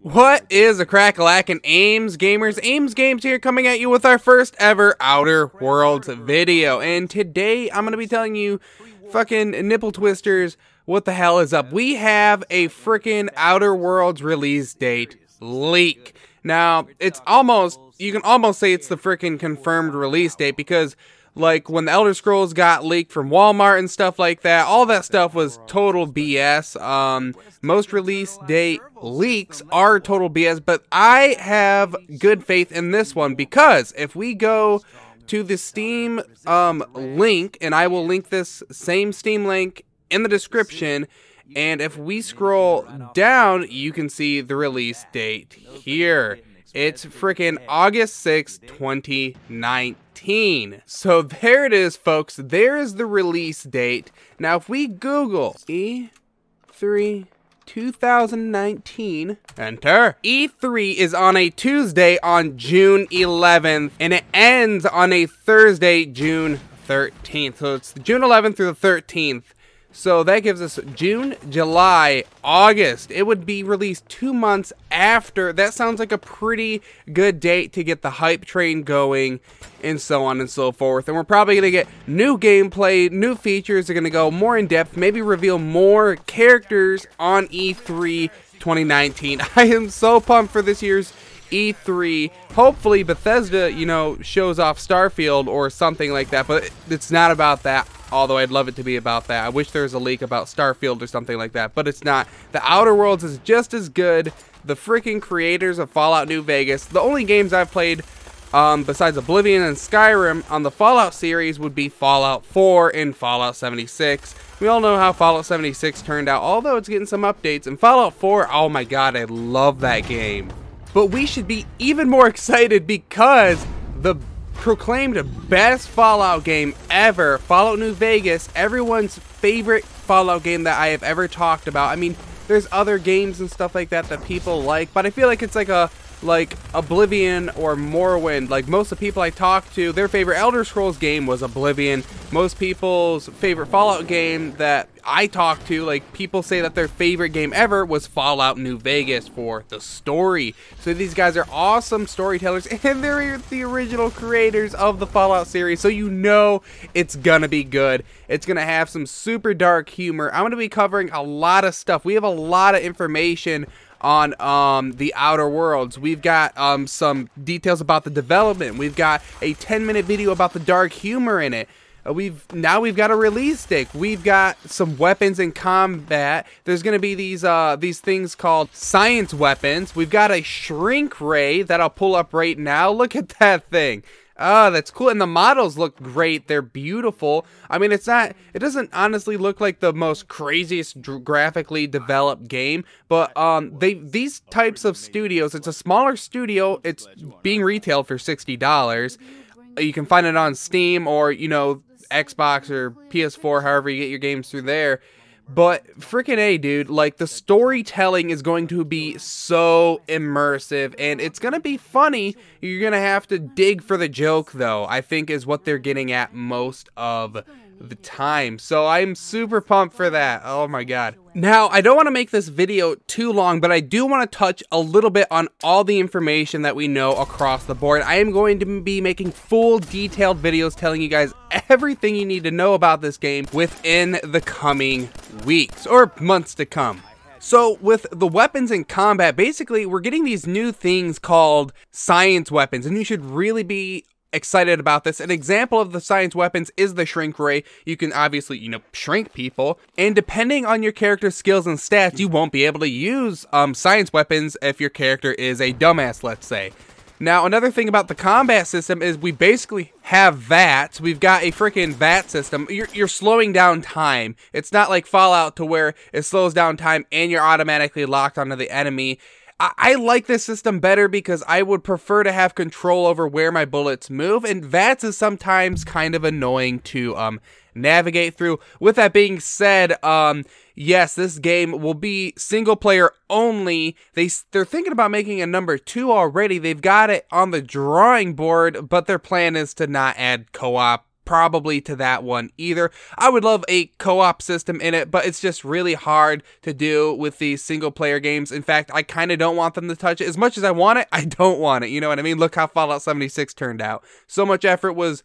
What is a crack-a-lackin' Ames gamers? Ames Games here, coming at you with our first ever Outer Worlds video. And today I'm gonna be telling you, fucking nipple twisters, what the hell is up. We have a freaking Outer Worlds release date leak. Now, it's almost, you can almost say it's the freaking confirmed release date, because like when the Elder Scrolls got leaked from Walmart and stuff like that, all that stuff was total BS. Most release date leaks are total BS, but I have good faith in this one, because if we go to the Steam link, and I will link this same Steam link in the description, and if we scroll down, you can see the release date here. It's freaking August 6th, 2019. So there it is, folks. There is the release date. Now, if we Google E3 2019, enter. E3 is on a Tuesday on June 11th, and it ends on a Thursday, June 13th. So it's June 11th through the 13th. So that gives us June, July, August. It would be released 2 months after. That sounds like a pretty good date to get the hype train going, and so on and so forth. And we're probably going to get new gameplay, new features. They're going to go more in depth, maybe reveal more characters on E3 2019. I am so pumped for this year's E3. Hopefully Bethesda, you know, shows off Starfield or something like that, but it's not about that. Although I'd love it to be about that. I wish there was a leak about Starfield or something like that, but it's not. The Outer Worlds is just as good. The freaking creators of Fallout New Vegas, the only games I've played besides Oblivion and Skyrim on the Fallout series would be Fallout 4 and Fallout 76. We all know how Fallout 76 turned out, although it's getting some updates. And Fallout 4, oh my god, I love that game. But we should be even more excited because the proclaimed best Fallout game ever, Fallout New Vegas, everyone's favorite Fallout game that I have ever talked about. I mean, there's other games and stuff like that that people like, but I feel like it's like Oblivion or Morrowind. Like most of the people I talk to, their favorite Elder Scrolls game was Oblivion. Most people's favorite Fallout game that I talk to, like people say that their favorite game ever was Fallout New Vegas for the story. So these guys are awesome storytellers, and they're the original creators of the Fallout series, so you know it's gonna be good. It's gonna have some super dark humor. I'm gonna be covering a lot of stuff. We have a lot of information on the Outer Worlds. We've got some details about the development. We've got a 10-minute video about the dark humor in it. We've got a release date. We've got some weapons in combat. There's going to be these things called science weapons. We've got a shrink ray that I'll pull up right now. Look at that thing. Oh, that's cool. And the models look great. They're beautiful. I mean, it doesn't honestly look like the most craziest graphically developed game, but these types of studios, it's a smaller studio. It's being retailed for $60. You can find it on Steam or, you know, Xbox or PS4, however you get your games through there. But freaking A, dude, like the storytelling is going to be so immersive, and it's going to be funny. You're going to have to dig for the joke, though, I think is what they're getting at most of the time. So I'm super pumped for that. Oh my god. Now, I don't want to make this video too long, but I do want to touch a little bit on all the information that we know across the board. I am going to be making full detailed videos telling you guys everything you need to know about this game within the coming weeks or months to come. So with the weapons in combat, basically we're getting these new things called science weapons, and you should really be excited about this. An example of the science weapons is the shrink ray. You can obviously, you know, shrink people, and depending on your character's skills and stats, you won't be able to use science weapons if your character is a dumbass, let's say. Now, another thing about the combat system is we basically have VATs. We've got a freaking VAT system. You're slowing down time. It's not like Fallout to where it slows down time and you're automatically locked onto the enemy. I like this system better because I would prefer to have control over where my bullets move, and VATS is sometimes kind of annoying to navigate through. With that being said, yes, this game will be single player only. They're thinking about making a number 2 already. They've got it on the drawing board, but their plan is to not add co-op probably to that one either. I would love a co-op system in it, but it's just really hard to do with these single player games. In fact, I kind of don't want them to touch it. As much as I want it, I don't want it. You know what I mean? Look how Fallout 76 turned out. So much effort was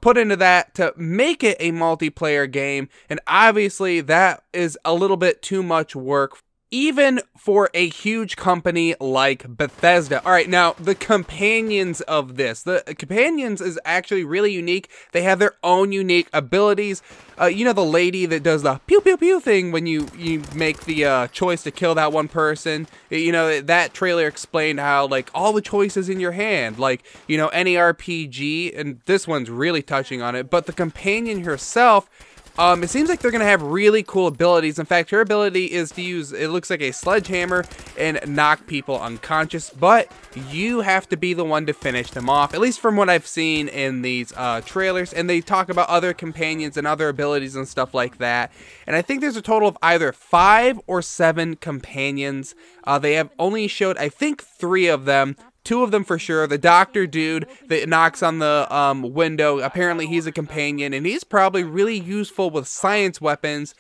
put into that to make it a multiplayer game, and obviously that is a little bit too much work, even for a huge company like Bethesda. Alright, now, the companions of this. The companions is actually really unique. They have their own unique abilities. You know the lady that does the pew pew pew thing when you make the choice to kill that one person? You know, that trailer explained how, like, all the choices in your hand, like, you know, any RPG, and this one's really touching on it, but the companion herself, it seems like they're going to have really cool abilities. In fact, her ability is to use, it looks like a sledgehammer and knock people unconscious, but you have to be the one to finish them off, at least from what I've seen in these trailers. And they talk about other companions and other abilities and stuff like that. And I think there's a total of either 5 or 7 companions. They have only showed, I think, 3 of them. 2 of them for sure. The doctor dude that knocks on the window, apparently he's a companion, and he's probably really useful with science weapons.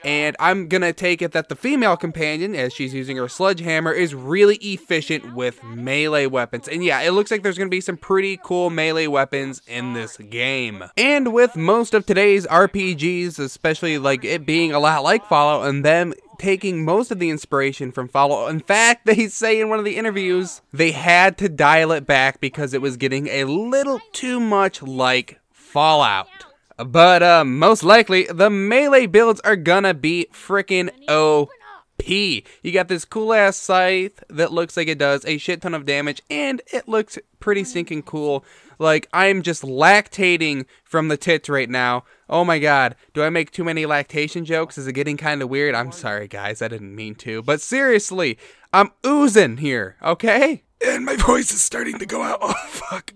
And I'm gonna take it that the female companion, as she's using her sledgehammer, is really efficient with melee weapons. And yeah, it looks like there's gonna be some pretty cool melee weapons in this game. And with most of today's RPGs, especially like it being a lot like Fallout and them taking most of the inspiration from Fallout. In fact, they say in one of the interviews they had to dial it back because it was getting a little too much like Fallout. But most likely the melee builds are gonna be freaking OP. You got this cool ass scythe that looks like it does a shit ton of damage, and it looks pretty stinking cool. Like, I'm just lactating from the tits right now. Oh my god, do I make too many lactation jokes? Is it getting kind of weird? I'm sorry guys, I didn't mean to. But seriously, I'm oozing here, okay? And my voice is starting to go out. Oh fuck.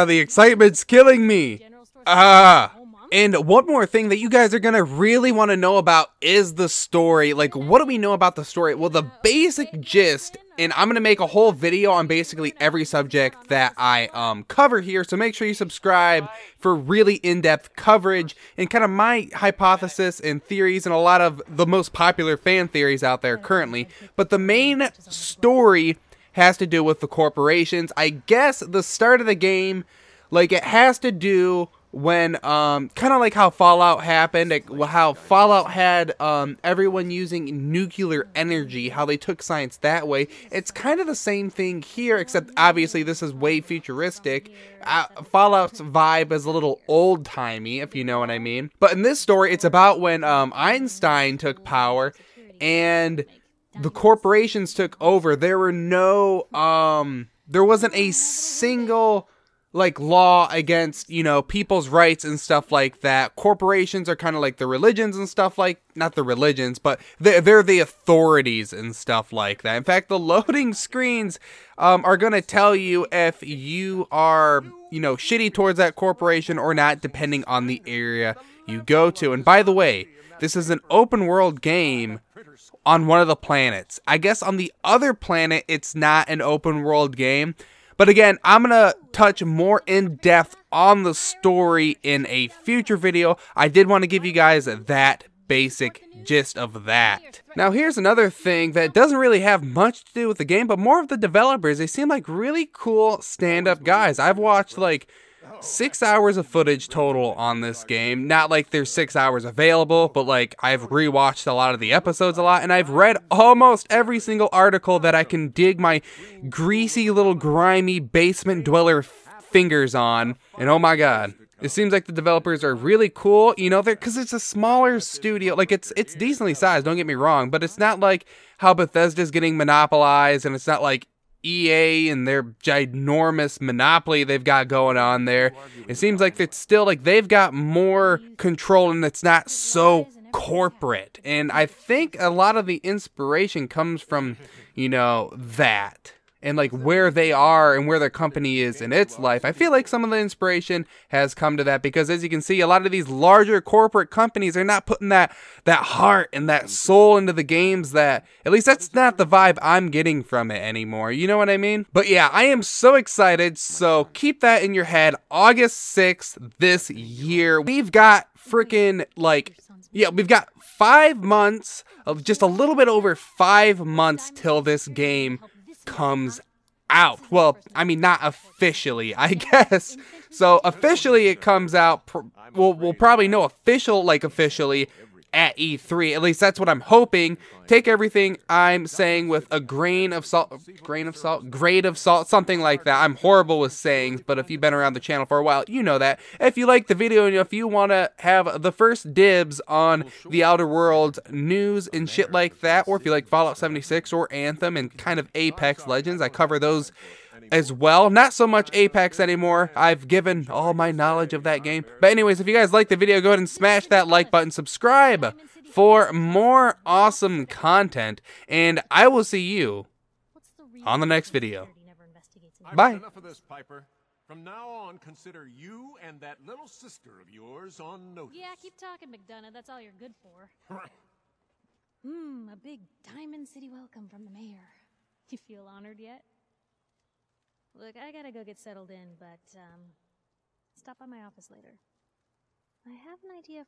The excitement's killing me. And one more thing that you guys are gonna really want to know about is the story. Like, what do we know about the story? Well, the basic gist, and I'm gonna make a whole video on basically every subject that I cover here, so make sure you subscribe for really in-depth coverage and kind of my hypothesis and theories and a lot of the most popular fan theories out there currently. But the main story has to do with the corporations. I guess the start of the game, like, it has to do when kind of like how Fallout happened, like how Fallout had everyone using nuclear energy, how they took science that way. It's kind of the same thing here, except obviously this is way futuristic. Fallout's vibe is a little old-timey, if you know what I mean. But in this story, it's about when Einstein took power and the corporations took over. There were no there wasn't a single like law against, you know, people's rights and stuff like that. Corporations are kind of like the religions and stuff like, not the religions, but they're the authorities and stuff like that. In fact, the loading screens are going to tell you if you are, you know, shitty towards that corporation or not, depending on the area you go to. And by the way, this is an open world game on one of the planets. I guess on the other planet, it's not an open world game. But again, I'm going to touch more in depth on the story in a future video. I did want to give you guys that basic gist of that. Now here's another thing that doesn't really have much to do with the game, but more of the developers. They seem like really cool stand-up guys. I've watched like 6 hours of footage total on this game. Not like there's 6 hours available, but like I've rewatched a lot of the episodes a lot, and I've read almost every single article that I can dig my greasy little grimy basement dweller fingers on. And oh my god, it seems like the developers are really cool, you know, because it's a smaller studio. Like it's decently sized, don't get me wrong, but it's not like how Bethesda's getting monopolized, and it's not like EA and their ginormous monopoly they've got going on there. It seems like it's still like they've got more control and it's not so corporate. And I think a lot of the inspiration comes from, you know, that. and like where they are and where their company is in its life. I feel like some of the inspiration has come to that because, as you can see, a lot of these larger corporate companies are not putting that heart and that soul into the games. That, at least that's not the vibe I'm getting from it anymore. You know what I mean? But yeah, I am so excited. So keep that in your head. August 6th this year. We've got freaking we've got 5 months of just a little bit over 5 months till this game comes out. Well, I mean, not officially, I guess. So officially it comes out, we'll probably know officially at E3. At least that's what I'm hoping. Take everything I'm saying with a grain of salt, something like that. I'm horrible with sayings, but if you've been around the channel for a while, you know that. If you like the video and if you want to have the first dibs on the Outer Worlds news and shit like that, or if you like Fallout 76 or Anthem and kind of Apex Legends, I cover those as well. Not so much Apex anymore. I've given all my knowledge of that game. But anyways, if you guys like the video, go ahead and smash that like button, subscribe for more awesome content, and I will see you on the next video. Bye. Enough of this, Piper. From now on, consider you and that little sister of yours on notice. Yeah, keep talking, McDonough. That's all you're good for. A big Diamond City welcome from the mayor. You feel honored yet? Look, I gotta go get settled in, but, stop by my office later. I have an idea